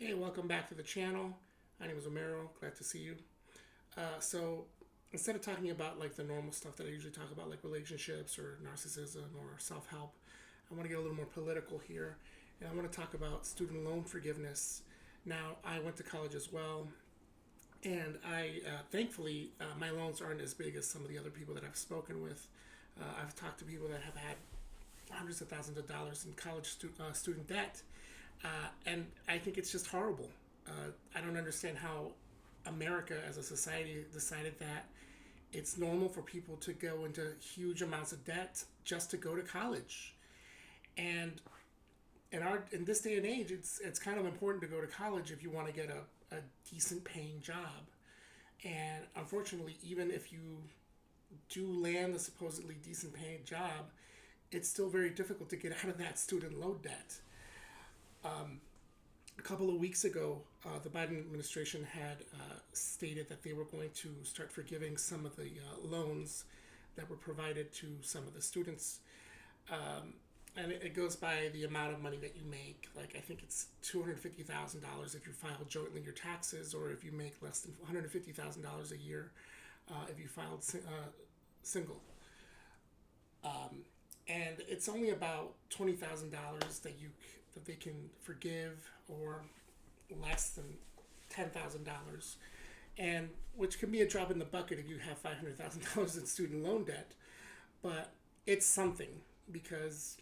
Hey, welcome back to the channel. My name is Omero. Glad to see you. So instead of talking about like the normal stuff that I usually talk about, like relationships or narcissism or self-help, I want to get a little more political here, and I want to talk about student loan forgiveness. Now, I went to college as well, and I thankfully my loans aren't as big as some of the other people that I've spoken with. I've talked to people that have had hundreds of thousands of dollars in college student debt, and I think it's just horrible. I don't understand how America as a society decided that it's normal for people to go into huge amounts of debt just to go to college. And in this day and age, it's kind of important to go to college if you want to get a decent paying job. And unfortunately, even if you do land a supposedly decent paying job, it's still very difficult to get out of that student loan debt. A couple of weeks ago, the Biden administration had stated that they were going to start forgiving some of the loans that were provided to some of the students. And it goes by the amount of money that you make. Like, I think it's $250,000 if you file jointly your taxes, or if you make less than $150,000 a year if you filed single. And it's only about $20,000 that they can forgive, or less than $10,000, and which can be a drop in the bucket if you have $500,000 in student loan debt. But it's something, because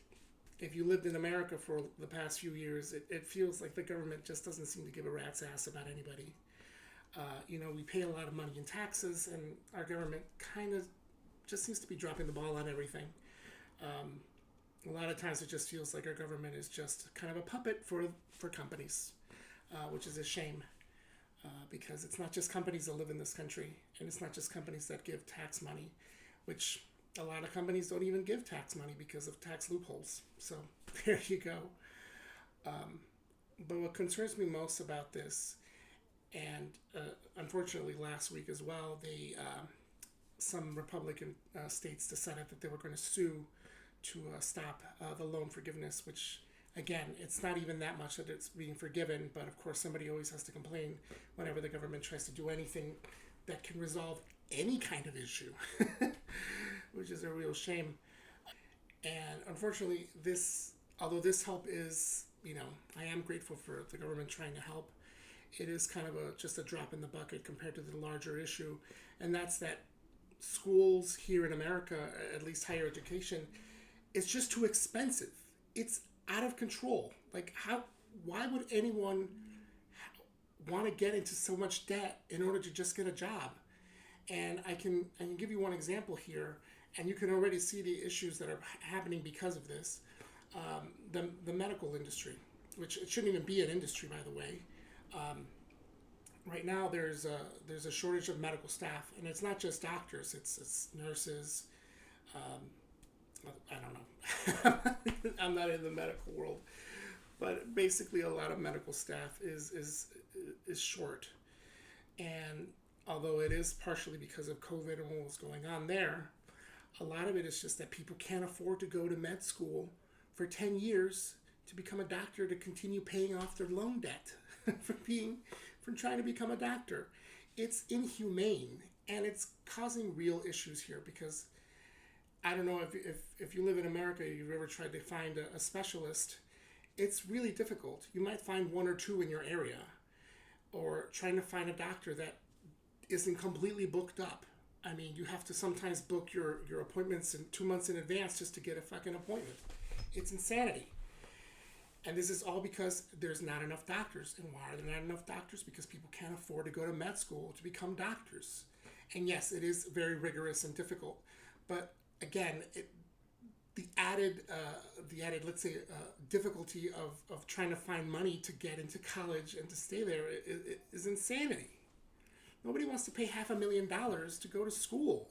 if you lived in America for the past few years, it feels like the government just doesn't seem to give a rat's ass about anybody. We pay a lot of money in taxes, and our government kind of just seems to be dropping the ball on everything. A lot of times it just feels like our government is just kind of a puppet for companies, which is a shame, because it's not just companies that live in this country, and it's not just companies that give tax money, which a lot of companies don't even give tax money because of tax loopholes. So there you go. But what concerns me most about this, and unfortunately last week as well, some Republican states decided that they were going to sue to stop the loan forgiveness, which, again, it's not even that much that it's being forgiven, but of course somebody always has to complain whenever the government tries to do anything that can resolve any kind of issue, which is a real shame. And unfortunately, although this help is, I am grateful for the government trying to help, it is kind of just a drop in the bucket compared to the larger issue, and that's that schools here in America, at least higher education, it's just too expensive. It's out of control. Like, why would anyone want to get into so much debt in order to just get a job? And I can give you one example here, and you can already see the issues that are happening because of this. The medical industry, which it shouldn't even be an industry, by the way. Right now, there's a shortage of medical staff, and it's not just doctors. It's nurses. I don't know. I'm not in the medical world, but basically, a lot of medical staff is short. And although it is partially because of COVID and what was going on there, a lot of it is just that people can't afford to go to med school for 10 years to become a doctor, to continue paying off their loan debt from trying to become a doctor. It's inhumane, and it's causing real issues here, because I don't know if you live in America, you've ever tried to find a specialist. It's really difficult. You might find one or two in your area, or trying to find a doctor that isn't completely booked up. I mean, you have to sometimes book your appointments in 2 months in advance just to get a fucking appointment. It's insanity. And this is all because there's not enough doctors. And why are there not enough doctors? Because people can't afford to go to med school to become doctors. And yes, it is very rigorous and difficult. But again, the added, let's say, difficulty of trying to find money to get into college and to stay there is insanity. Nobody wants to pay $500,000 to go to school.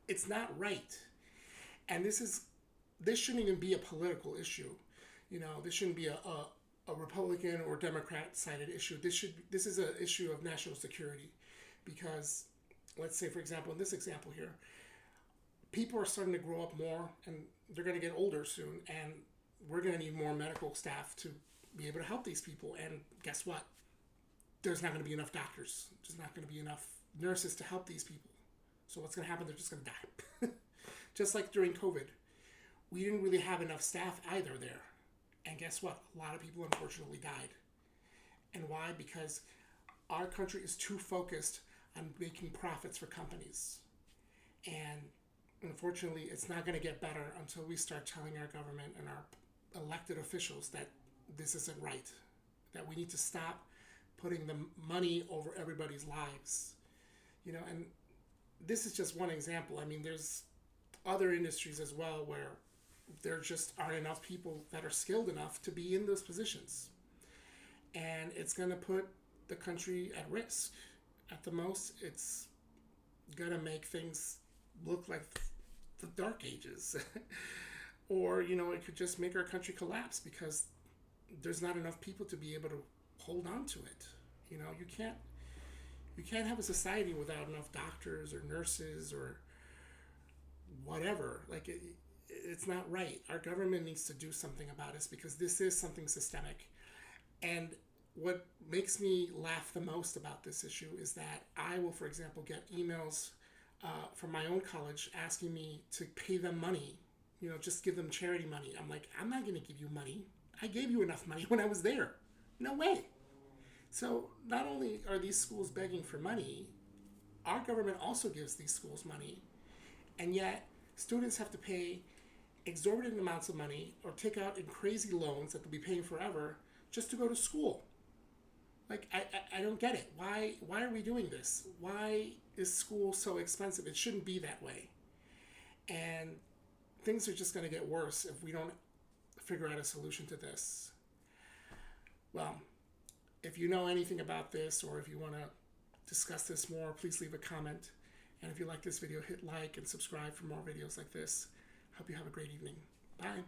It's not right. And this shouldn't even be a political issue. This shouldn't be a Republican or Democrat sided issue. This is an issue of national security, because, let's say, for example, in this example here, people are starting to grow up more, and they're going to get older soon, and we're going to need more medical staff to be able to help these people. And guess what? There's not going to be enough doctors. There's not going to be enough nurses to help these people. So what's going to happen? They're just going to die. Just like during COVID, we didn't really have enough staff either there. And guess what? A lot of people unfortunately died. And why? Because our country is too focused on making profits for companies. And unfortunately, it's not going to get better until we start telling our government and our elected officials that this isn't right, that we need to stop putting the money over everybody's lives. And this is just one example. I mean, there's other industries as well where there just aren't enough people that are skilled enough to be in those positions. And it's going to put the country at risk. At the most, it's going to make things look like the Dark Ages. Or, it could just make our country collapse because there's not enough people to be able to hold on to it. You can't have a society without enough doctors or nurses or whatever. Like, it's not right. Our government needs to do something about this because this is something systemic. And what makes me laugh the most about this issue is that I will, for example, get emails from my own college asking me to pay them money, just give them charity money. I'm like, I'm not going to give you money. I gave you enough money when I was there. No way. So not only are these schools begging for money, our government also gives these schools money, and yet students have to pay exorbitant amounts of money or take out in crazy loans that they'll be paying forever just to go to school. Like, I don't get it. Why are we doing this? Why is school so expensive? It shouldn't be that way. And things are just going to get worse if we don't figure out a solution to this. Well, if you know anything about this or if you want to discuss this more, please leave a comment. And if you like this video, hit like and subscribe for more videos like this. Hope you have a great evening. Bye.